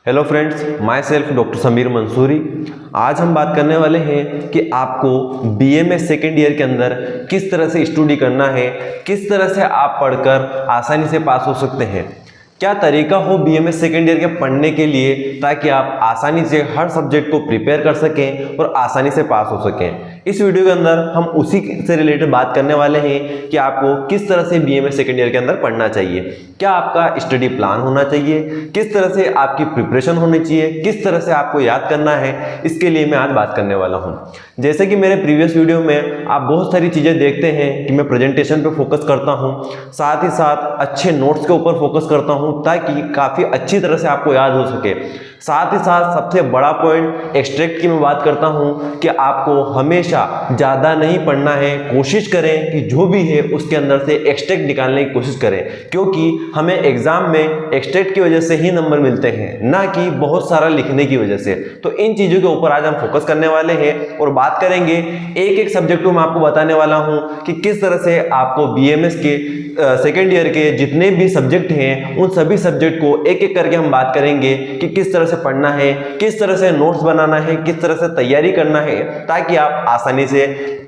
Hello friends, myself doctor Sameer Mansuri. आज हम बात करने वाले हैं कि आपको बीएमएस सेकेंड ईयर के अंदर किस तरह से स्टडी करना है, किस तरह से आप पढ़कर आसानी से पास हो सकते हैं। क्या तरीका हो बीएमएस सेकेंड ईयर के पढ़ने के लिए ताकि आप आसानी से हर सब्जेक्ट को प्रिपेयर कर सकें और आसानी से पास हो सकें। इस वीडियो के अंदर हम उसी से रिलेटेड बात करने वाले हैं कि आपको किस तरह से बीएमएस सेकेंड ईयर के अंदर पढ़ना चाहिए, क्या आपका स्टडी प्लान होना चाहिए, किस तरह से आपकी प्रिपरेशन होनी चाहिए, किस तरह से आपको याद करना है। इसके लिए मैं आज बात करने वाला हूँ। जैसे कि मेरे प्रीवियस वीडियो में आप बहुत सारी चीज़ें देखते हैं कि मैं प्रेजेंटेशन पे फोकस करता हूँ, साथ ही साथ अच्छे नोट्स के ऊपर फोकस करता हूँ ताकि काफ़ी अच्छी तरह से आपको याद हो सके। साथ ही साथ सबसे बड़ा पॉइंट एक्सट्रैक्ट की मैं बात करता हूँ कि आपको हमेशा ज़्यादा नहीं पढ़ना है, कोशिश करें कि जो भी है उसके अंदर से एक्सट्रैक्ट निकालने की कोशिश करें, क्योंकि हमें एग्जाम में एक्सट्रैक्ट की वजह से ही नंबर मिलते हैं, ना कि बहुत सारा लिखने की वजह से। तो इन चीज़ों के ऊपर आज हम फोकस करने वाले हैं और बात करेंगे एक एक सब्जेक्ट को मैं आपको बताने वाला हूँ कि किस तरह से आपको बीएमएस के सेकेंड ईयर के जितने भी सब्जेक्ट हैं उन सभी सब्जेक्ट को एक एक करके हम बात करेंगे कि किस तरह से पढ़ना है, किस तरह से नोट्स बनाना है, किस तरह से तैयारी करना है ताकि आप आसानी से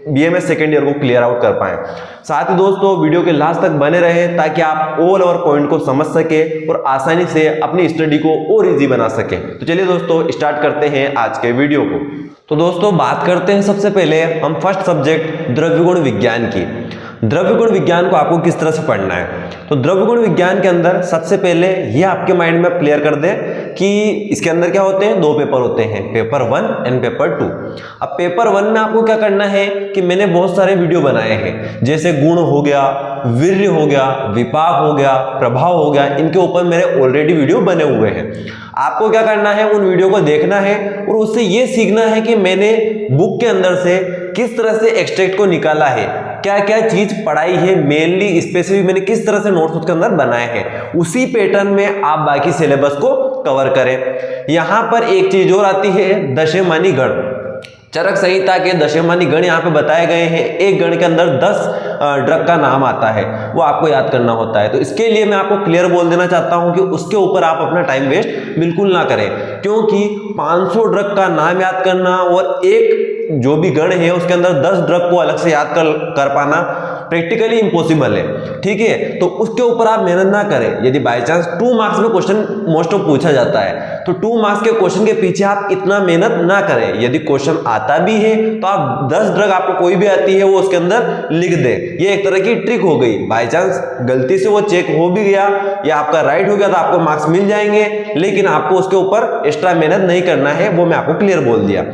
बीएमएस सेकेंड ईयर को क्लियर आउट कर पाएं। साथ ही दोस्तों वीडियो के लास्ट तक बने रहें ताकि आप ऑल ओवर पॉइंट को समझ सके और आसानी से अपनी स्टडी को और इजी बना सकें। तो चलिए दोस्तों स्टार्ट करते हैं आज के वीडियो को। तो दोस्तों बात करते हैं सबसे पहले हम फर्स्ट सब्जेक्ट द्रव्यगुण विज्ञान की। द्रव्यगुण विज्ञान को आपको किस तरह से पढ़ना है। तो द्रव्यगुण विज्ञान के अंदर सबसे पहले ये आपके माइंड में क्लियर कर दे कि इसके अंदर क्या होते हैं, दो पेपर होते हैं, पेपर 1 एंड पेपर 2। अब पेपर 1 में आपको क्या करना है कि मैंने बहुत सारे वीडियो बनाए हैं, जैसे गुण हो गया, वीर्य हो गया, विपाक हो गया, प्रभाव हो गया, इनके ऊपर मेरे ऑलरेडी वीडियो बने हुए हैं। आपको क्या करना है, उन वीडियो को देखना है और उससे ये सीखना है कि मैंने बुक के अंदर से किस तरह से एक्सट्रैक्ट को निकाला है, क्या क्या चीज पढ़ाई है, मेनली स्पेसिफिक मैंने किस तरह से नोट्स उसके अंदर बनाए हैं। उसी पैटर्न में आप बाकी सिलेबस को कवर करें। यहां पर एक चीज और आती है, दशमानी गण। चरक संहिता के दशमानी गण यहाँ पे बताए गए हैं। एक गण के अंदर 10 ड्रग का नाम आता है, वो आपको याद करना होता है। तो इसके लिए मैं आपको क्लियर बोल देना चाहता हूं कि उसके ऊपर आप अपना टाइम वेस्ट बिल्कुल ना करें, क्योंकि 500 ड्रग का नाम याद करना और एक जो भी गण है उसके अंदर 10 ड्रग को अलग से याद कर पाना प्रैक्टिकली इम्पॉसिबल है। ठीक है, तो उसके ऊपर आप मेहनत ना करें। यदि बाय चांस 2 मार्क्स में क्वेश्चन मोस्ट ऑफ पूछा जाता है तो 2 मार्क्स के क्वेश्चन के पीछे आप इतना मेहनत ना करें। यदि क्वेश्चन आता भी है तो आप 10 ड्रग आपको कोई भी आती है वो उसके अंदर लिख दें। ये एक तरह की ट्रिक हो गई। बाय चांस गलती से वो चेक हो भी गया या आपका राइट हो गया तो आपको मार्क्स मिल जाएंगे, लेकिन आपको उसके ऊपर एक्स्ट्रा मेहनत नहीं करना है, वो मैं आपको क्लियर बोल दिया।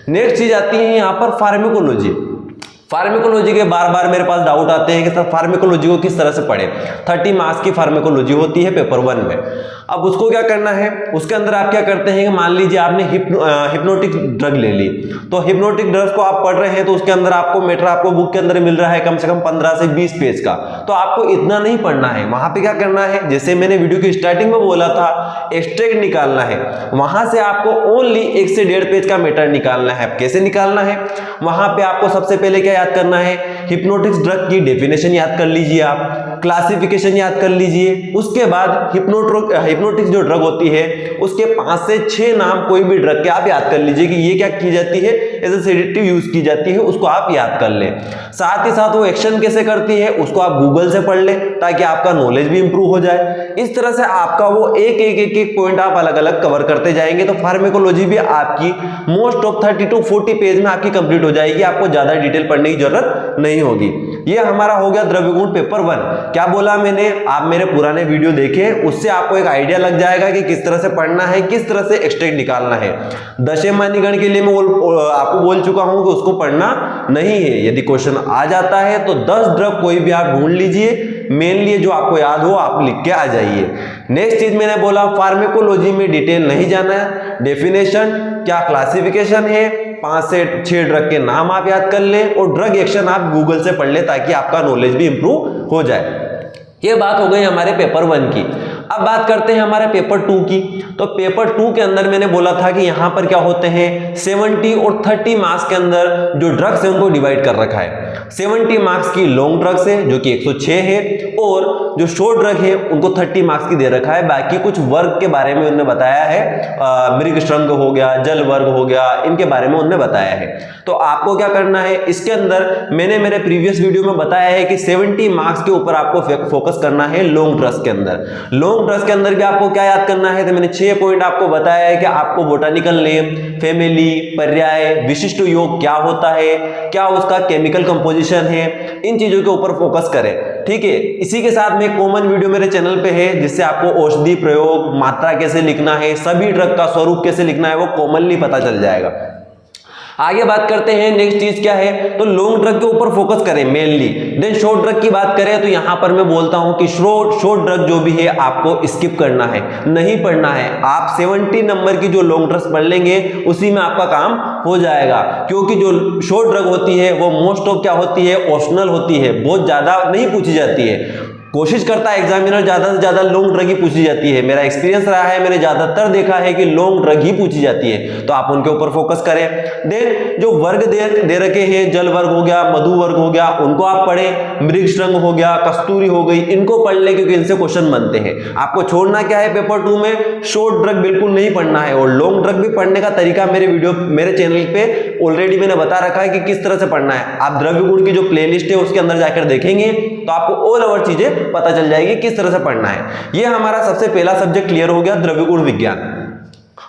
नेक्स्ट चीज आती है यहाँ पर फार्माकोलॉजी। फार्माकोलॉजी के बार बार मेरे पास डाउट आते हैं कि सर फार्माकोलॉजी को किस तरह से पढ़े। 30 मार्क्स की फार्माकोलॉजी होती है पेपर 1 में। अब उसको क्या करना है, उसके अंदर आप क्या करते हैं कि मान लीजिए आपने हिप्नोटिक ड्रग ले ली, तो हिप्नोटिक ड्रग्स को आप पढ़ रहे हैं तो उसके अंदर आपको मैटर आपको बुक के अंदर मिल रहा है कम से कम 15 से 20 पेज का। तो आपको इतना नहीं पढ़ना है। वहां पे क्या करना है, जैसे मैंने वीडियो की स्टार्टिंग में बोला था, एक्सट्रैक्ट निकालना है। वहां से आपको ओनली 1 से 1.5 पेज का मैटर निकालना है। कैसे निकालना है, वहां पे आपको सबसे पहले क्या याद करना है, हिप्नोटिक्स ड्रग की डेफिनेशन याद कर लीजिए, आप क्लासिफिकेशन याद कर लीजिए। उसके बाद हिप्नोटिक्स जो ड्रग होती है उसके 5 से 6 नाम कोई भी ड्रग के आप याद कर लीजिए कि ये क्या की जाती है, एज ए सेडेटिव यूज की जाती है, उसको आप याद कर लें। साथ ही साथ वो एक्शन कैसे करती है उसको आप गूगल से पढ़ लें ताकि आपका नॉलेज भी इंप्रूव हो जाए। इस तरह से आपका वो एक पॉइंट आप अलग अलग कवर करते जाएंगे तो फार्माकोलॉजी भी आपकी मोस्ट ऑफ 30 to 40 पेज में आपकी कंप्लीट हो जाएगी। आपको ज्यादा डिटेल पढ़ने की जरूरत नहीं होगी। ये हमारा हो गया द्रव्यगुण पेपर 1। क्या बोला मैंने, आप मेरे पुराने वीडियो देखें, उससे आपको एक आइडिया लग जाएगा कि किस तरह से पढ़ना है, किस तरह से एक्सट्रैक्ट निकालना है। दशमानी गण के लिए मैं आपको बोल चुका हूं कि उसको पढ़ना नहीं है। यदि क्वेश्चन आ जाता है तो 10 ड्रग कोई भी आप ढूंढ लीजिए, मेनली जो आपको याद हो आप लिख के आ जाइए। नेक्स्ट चीज मैंने बोला, फार्माकोलॉजी में डिटेल नहीं जाना है। डेफिनेशन क्या, क्लासिफिकेशन है, 5 से 6 ड्रग के नाम आप याद कर लें और ड्रग एक्शन आप गूगल से पढ़ लें ताकि आपका नॉलेज भी इंप्रूव हो जाए। ये बात हो गई हमारे पेपर 1 की। अब बात करते हैं हमारे पेपर 2 की। तो पेपर 2 के अंदर मैंने बोला था कि यहां पर क्या होते हैं 70 और 30 मार्क्स के अंदर जो ड्रग्स है उनको डिवाइड कर रखा है। 70 मार्क्स की लॉन्ग ड्रग्स है जो कि 106 है, और जो शॉर्ट ड्रग है उनको 30 मार्क्स की दे रखा है। बाकी कुछ वर्ग के बारे में उन्होंने बताया है, मृग श्रृंग हो गया, जल वर्ग हो गया, इनके बारे में उन्होंने बताया है। तो आपको क्या करना है, इसके अंदर मैंने मेरे प्रीवियस वीडियो में बताया है कि 70 मार्क्स के ऊपर आपको फोकस करना है लॉन्ग ड्रग्स के अंदर। लॉन्ग ड्रग्स के अंदर भी आपको क्या याद करना है, तो मैंने 6 पॉइंट आपको बताया है कि आपको बोटानिकल नेम, फैमिली, पर्याय, विशिष्ट योग क्या होता है, क्या उसका केमिकल कंपोजिशन है, इन चीजों के ऊपर फोकस करें। ठीक है, इसी के साथ में कॉमन वीडियो मेरे चैनल पे है जिससे आपको औषधि प्रयोग, मात्रा कैसे लिखना है, सभी ड्रग का स्वरूप कैसे लिखना है वो कॉमनली पता चल जाएगा। आगे बात करते हैं नेक्स्ट चीज क्या है, तो लॉन्ग ड्रग के ऊपर फोकस करें मेनली। देन शॉर्ट ड्रग की बात करें तो यहां पर मैं बोलता हूं कि शॉर्ट ड्रग जो भी है आपको स्किप करना है, नहीं पढ़ना है। आप 70 नंबर की जो लॉन्ग ड्रग्स पढ़ लेंगे उसी में आपका काम हो जाएगा, क्योंकि जो शॉर्ट ड्रग होती है वो मोस्ट ऑफ क्या होती है, ऑप्शनल होती है, बहुत ज्यादा नहीं पूछी जाती है। कोशिश करता है एग्जामिनर ज्यादा से ज्यादा लॉन्ग ड्रग ही पूछी जाती है। मेरा एक्सपीरियंस रहा है, मैंने ज्यादातर देखा है कि लॉन्ग ड्रग ही पूछी जाती है, तो आप उनके ऊपर फोकस करें। देन जो वर्ग दे रखे हैं, जल वर्ग हो गया, मधु वर्ग हो गया, उनको आप पढ़ें। मृग श्रृंग हो गया, कस्तूरी हो गई, इनको पढ़ लें क्योंकि इनसे क्वेश्चन बनते हैं। आपको छोड़ना क्या है पेपर 2 में, शॉर्ट ड्रग बिल्कुल नहीं पढ़ना है, और लॉन्ग ड्रग भी पढ़ने का तरीका मेरे चैनल पे ऑलरेडी मैंने बता रखा है कि किस तरह से पढ़ना है। आप द्रव्य गुण की जो प्लेलिस्ट है उसके अंदर जाकर देखेंगे तो आपको ऑल ओवर चीजें पता चल जाएगी किस तरह से पढ़ना है। ये हमारा सबसे पहला सब्जेक्ट क्लियर हो गया, द्रव्य गुण विज्ञान।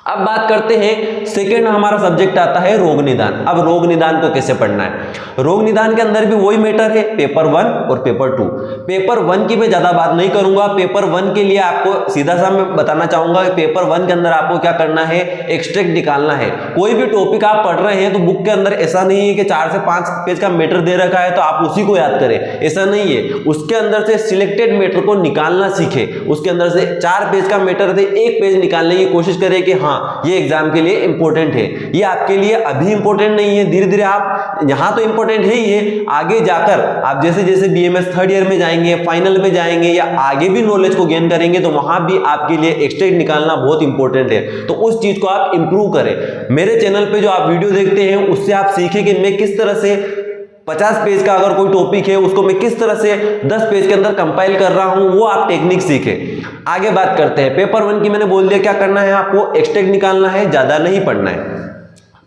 अब बात करते हैं सेकेंड हमारा सब्जेक्ट आता है रोग निदान। अब रोग निदान को कैसे पढ़ना है, रोग निदान के अंदर भी वही मैटर है, पेपर 1 और पेपर 2। पेपर 1 की मैं ज्यादा बात नहीं करूंगा, पेपर 1 के लिए आपको सीधा सा मैं बताना चाहूंगा कि पेपर 1 के अंदर आपको क्या करना है, एक्सट्रैक्ट निकालना है। कोई भी टॉपिक आप पढ़ रहे हैं तो बुक के अंदर ऐसा नहीं है कि 4 से 5 पेज का मैटर दे रखा है तो आप उसी को याद करें, ऐसा नहीं है। उसके अंदर से सिलेक्टेड मैटर को निकालना सीखे, उसके अंदर से 4 पेज का मैटर थे 1 पेज निकालने की कोशिश करें कि हाँ ये एग्जाम के लिए इंपॉर्टेंट है। ये आपके लिए अभी इंपॉर्टेंट नहीं है, धीरे धीरे आप यहां तो इंपॉर्टेंट है ही है, आगे जाकर आप जैसे जैसे बीएमएस 3rd ईयर में जाएंगे, फाइनल में जाएंगे या आगे भी नॉलेज को गेन करेंगे तो वहां भी आपके लिए एक्सट्रैक्ट निकालना बहुत इंपॉर्टेंट है। तो उस चीज को आप इंप्रूव करें। मेरे चैनल पे जो आप वीडियो देखते हैं उससे आप सीखें कि मैं किस तरह से 50 पेज का अगर कोई टॉपिक है उसको मैं किस तरह से 10 पेज के अंदर कंपाइल कर रहा हूं, वो आप टेक्निक सीखें। आगे बात करते हैं पेपर 1 की मैंने बोल दिया क्या करना है, आपको एक्सट्रैक्ट निकालना है, ज्यादा नहीं पढ़ना है।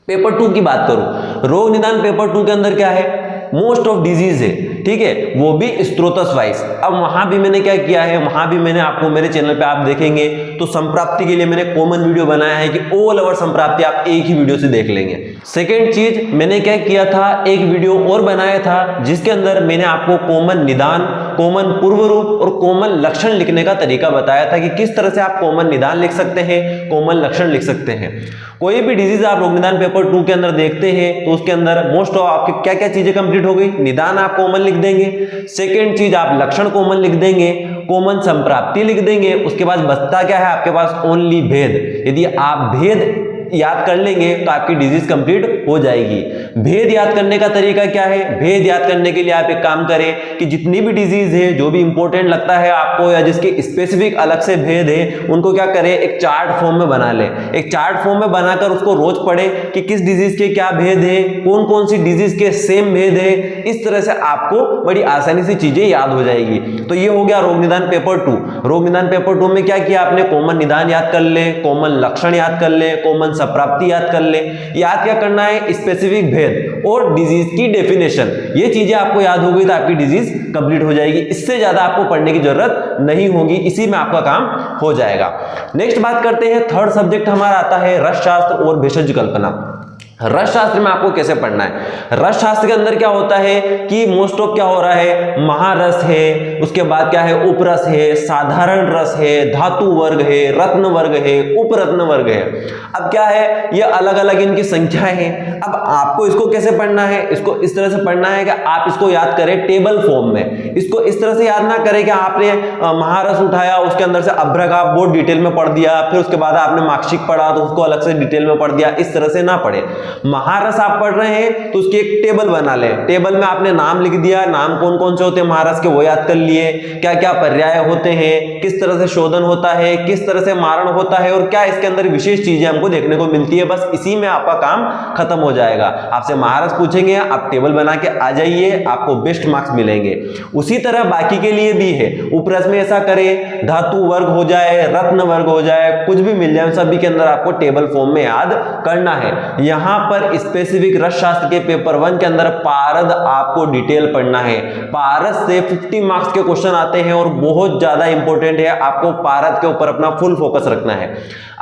पेपर 2 की बात करूं, रोग निदान पेपर 2 के अंदर क्या है, मोस्ट ऑफ डिजीज है, ठीक है, वो भी स्त्रोतस वाइज। अब वहां भी मैंने क्या किया है, वहां भी मैंने आपको मेरे चैनल पे आप देखेंगे तो संप्राप्ति के लिए मैंने कॉमन वीडियो बनाया है कि ऑल ओवर संप्राप्ति आप एक ही वीडियो से देख लेंगे। सेकेंड चीज मैंने क्या किया था, एक वीडियो और बनाया था जिसके अंदर मैंने आपको कॉमन निदान, कॉमन पूर्व रूप और कॉमन लक्षण लिखने का तरीका बताया था कि किस तरह से आप कॉमन निदान लिख सकते हैं, कॉमन लक्षण लिख सकते हैं। कोई भी डिजीज आप रोग निदान पेपर 2 के अंदर देखते हैं तो उसके अंदर मोस्ट ऑफ आपके क्या क्या चीजें कंप्लीट हो गई, निदान आप कॉमन लिख देंगे, सेकेंड चीज आप लक्षण कॉमन लिख देंगे, कॉमन संप्राप्ति लिख देंगे, उसके बाद बचता क्या है आपके पास, ओनली भेद। यदि आप भेद याद कर लेंगे तो आपकी डिजीज कंप्लीट हो जाएगी। भेद याद करने का तरीका क्या है, भेद याद करने के लिए आप एक काम करें कि जितनी भी डिजीज है, जो भी इंपॉर्टेंट लगता है आपको या जिसके स्पेसिफिक अलग से भेद है, उनको क्या करें, एक चार्ट फॉर्म में बना ले। एक चार्ट फॉर्म में बनाकर उसको रोज पढ़ें कि किस डिजीज के क्या भेद है, कौन कौन सी डिजीज के सेम भेद है। इस तरह से आपको बड़ी आसानी से चीजें याद हो जाएगी। तो ये हो गया रोग निदान पेपर 2। रोग निदान पेपर 2 में क्या किया आपने, कॉमन निदान याद कर ले, कॉमन लक्षण याद कर ले, कॉमन संप्राप्ति याद कर ले। याद क्या करना है, स्पेसिफिक भेद और डिजीज की डेफिनेशन। ये चीजें आपको याद हो गई तो आपकी डिजीज कंप्लीट हो जाएगी। इससे ज्यादा आपको पढ़ने की जरूरत नहीं होगी, इसी में आपका काम हो जाएगा। नेक्स्ट बात करते हैं, थर्ड सब्जेक्ट हमारा आता है रसशास्त्र और भेषज कल्पना। रस शास्त्र में आपको कैसे पढ़ना है, रस शास्त्र के अंदर क्या होता है कि मोस्ट ऑफ क्या हो रहा है, महारस है, उसके बाद क्या है, उपरस है, साधारण रस है, धातु वर्ग है, रत्न वर्ग है, उपरत्न वर्ग है। अब क्या है, ये अलग अलग इनकी संख्याएं हैं। अब आपको इसको कैसे पढ़ना है, इसको इस तरह से पढ़ना है कि आप इसको याद करें टेबल फॉर्म में। इसको इस तरह से याद ना करें कि आपने महारस उठाया, उसके अंदर से अभ्रक आप बहुत डिटेल में पढ़ दिया, फिर उसके बाद आपने मार्कशीट पढ़ा तो उसको अलग से डिटेल में पढ़ दिया, इस तरह से ना पढ़े। महारस आप पढ़ रहे हैं तो उसकी एक टेबल बना लें। टेबल में आपने नाम लिख दिया, नाम कौन कौन से होते हैं महारस के वो याद कर लिए, क्या क्या पर्याय होते हैं, किस तरह से शोधन होता है, किस तरह से मारण होता है और क्या इसके अंदर विशेष चीजें हमको देखने को मिलती है। बस इसी में आपका काम खत्म हो जाएगा। आपसे महारस पूछेंगे, आप टेबल बना के आ जाइए, आपको बेस्ट मार्क्स मिलेंगे। उसी तरह बाकी के लिए भी है। उपरस में ऐसा करें, धातु वर्ग हो जाए, रत्न वर्ग हो जाए, कुछ भी मिल जाए, सभी के अंदर आपको टेबल फॉर्म में याद करना है। यहां पर स्पेसिफिक रस शास्त्र के पेपर 1 के अंदर पारद आपको डिटेल पढ़ना है। पारद से 50 मार्क्स के क्वेश्चन आते हैं और बहुत ज्यादा इंपॉर्टेंट है, आपको पारद के ऊपर अपना फुल फोकस रखना है।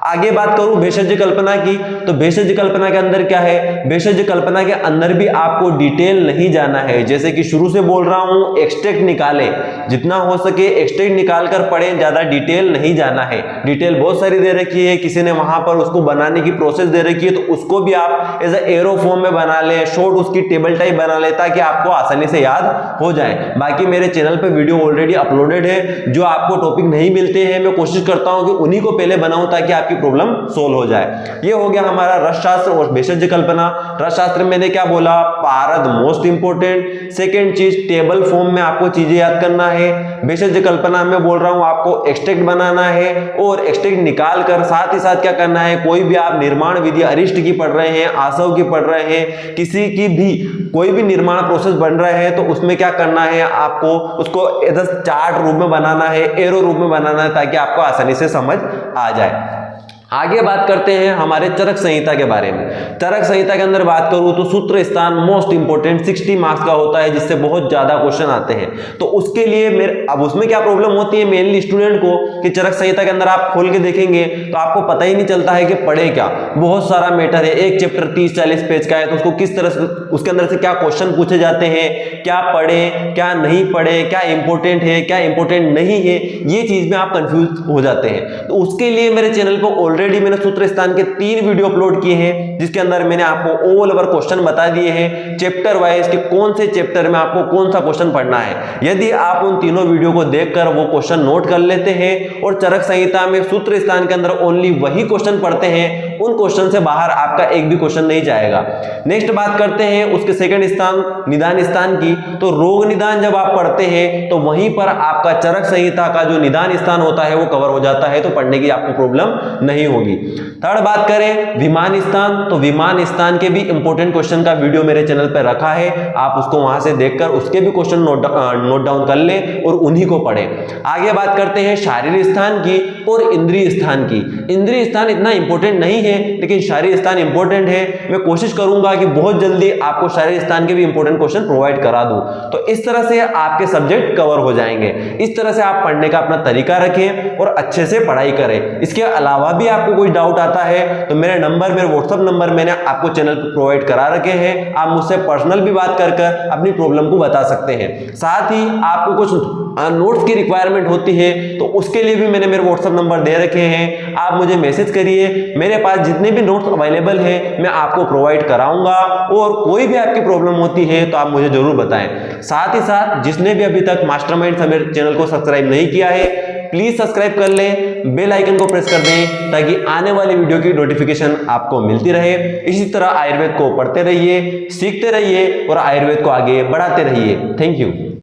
आगे बात करूं भेषज कल्पना की, तो भेषज कल्पना के अंदर क्या है, भेषज कल्पना के अंदर भी आपको डिटेल नहीं जाना है। जैसे कि शुरू से बोल रहा हूं, एक्सट्रैक्ट निकाले, जितना हो सके एक्सट्रैक्ट निकाल कर पढ़ें, ज्यादा डिटेल नहीं जाना है। डिटेल बहुत सारी दे रखी है, किसी ने वहां पर उसको बनाने की प्रोसेस दे रखी है, तो उसको भी आप एज एरो फॉर्म में बना लें, शॉर्ट उसकी टेबल टाइप बना लें, ताकि आपको आसानी से याद हो जाए। बाकी मेरे चैनल पे वीडियो ऑलरेडी अपलोडेड है, जो आपको टॉपिक नहीं मिलते हैं मैं कोशिश करता हूं कि उन्हीं को पहले बनाऊं ताकि आपकी प्रॉब्लम सोल्व हो जाए। ये हो गया हमारा रसशास्त्र और भेषज कल्पना। रसशास्त्र में मैंने क्या बोला, पारद मोस्ट इंपोर्टेंट। सेकेंड चीज, टेबल फॉर्म में आपको चीजें याद करना है। भेषज कल्पना में बोल रहा हूं आपको एक्सट्रैक्ट बनाना है और एक्सट्रैक्ट निकाल कर साथ ही साथ क्या करना है, कोई भी आप निर्माण विधि अरिष्ट की पढ़ रहे हैं, आसव की पढ़ रहे हैं, किसी की भी कोई भी निर्माण प्रोसेस बन रहा है, तो उसमें क्या करना है, आपको उसको चार्ट रूप में बनाना है, एरो रूप में बनाना है, ताकि आपको आसानी से समझ आ जाए। आगे बात करते हैं हमारे चरक संहिता के बारे में। चरक संहिता के अंदर बात करूं तो सूत्र स्थान मोस्ट इंपोर्टेंट 60 मार्क्स का होता है, जिससे बहुत ज्यादा क्वेश्चन आते हैं। तो उसके लिए मेरे अब उसमें क्या प्रॉब्लम होती है मेनली स्टूडेंट को, कि चरक संहिता के अंदर आप खोल के देखेंगे तो आपको पता ही नहीं चलता है कि पढ़े क्या। बहुत सारा मैटर है, एक चैप्टर 30-40 पेज का है, तो उसको किस तरह से उसके अंदर से क्या क्वेश्चन पूछे जाते हैं, क्या पढ़े क्या नहीं पढ़े, क्या इंपॉर्टेंट है क्या इंपॉर्टेंट नहीं है, ये चीज में आप कंफ्यूज हो जाते हैं। तो उसके लिए मेरे चैनल पर ऑलरेडी मैंने सूत्र स्थान के 3 वीडियो अपलोड किए हैं, जिसके अंदर मैंने आपको ऑल ओवर क्वेश्चन बता दिए हैं चैप्टर वाइज कि कौन से चैप्टर में आपको कौन सा क्वेश्चन पढ़ना है। यदि आप उन तीनों वीडियो को देखकर वो क्वेश्चन नोट कर लेते हैं और चरक संहिता में सूत्र स्थान के अंदर ओनली वही क्वेश्चन पढ़ते हैं, उन क्वेश्चन से बाहर आपका एक भी क्वेश्चन नहीं जाएगा। नेक्स्ट बात करते हैं उसके सेकंड स्थान निदान स्थान की। तो रोग निदान जब आप पढ़ते हैं तो वहीं पर आपका चरक संहिता का जो निदान स्थान होता है वो कवर हो जाता है, तो पढ़ने की आपको प्रॉब्लम नहीं होगी। थर्ड बात करें विमान स्थान, तो विमान स्थान के भी इंपॉर्टेंट क्वेश्चन का वीडियो मेरे चैनल पर रखा है, आप उसको वहां से देखकर उसके भी क्वेश्चन नोट डाउन कर लें और उन्हीं को पढ़ें। आगे बात करते हैं शारीरिक स्थान की और इंद्रिय स्थान की। इंद्रिय स्थान इतना इंपॉर्टेंट नहीं है, लेकिन शारीरिक स्थान इंपॉर्टेंट है। मैं कोशिश करूंगा कि बहुत जल्दी आपको शारीरिक स्थान के भी इंपॉर्टेंट क्वेश्चन प्रोवाइड करा दूं, तो इस तरह से आपके सब्जेक्ट कवर हो जाएंगे। इस तरह से आप पढ़ने का अपना तरीका रखें और अच्छे से पढ़ाई करें। इसके अलावा भी आपको कोई डाउट आता है तो मेरे व्हाट्सएप नंबर मैंने आपको चैनल पर प्रोवाइड करा रखे हैं, आप मुझसे पर्सनल भी बात कर अपनी प्रॉब्लम को बता सकते हैं। साथ ही आपको कुछ नोट्स की रिक्वायरमेंट होती है तो उसके लिए भी मैंने मेरे व्हाट्सएप नंबर दे रखे हैं, आप मुझे मैसेज करिए। मेरे पास जितने भी नोट्स अवेलेबल हैं मैं आपको प्रोवाइड कराऊंगा, और कोई भी आपकी प्रॉब्लम होती है तो आप मुझे जरूर बताएं। साथ ही साथ जिसने भी अभी तक मास्टरमाइंड समीर चैनल को सब्सक्राइब नहीं किया है प्लीज सब्सक्राइब कर लें, बेल आइकन को प्रेस कर दें ताकि आने वाली वीडियो की नोटिफिकेशन आपको मिलती रहे। इसी तरह आयुर्वेद को पढ़ते रहिए, सीखते रहिए और आयुर्वेद को आगे बढ़ाते रहिए। Thank you.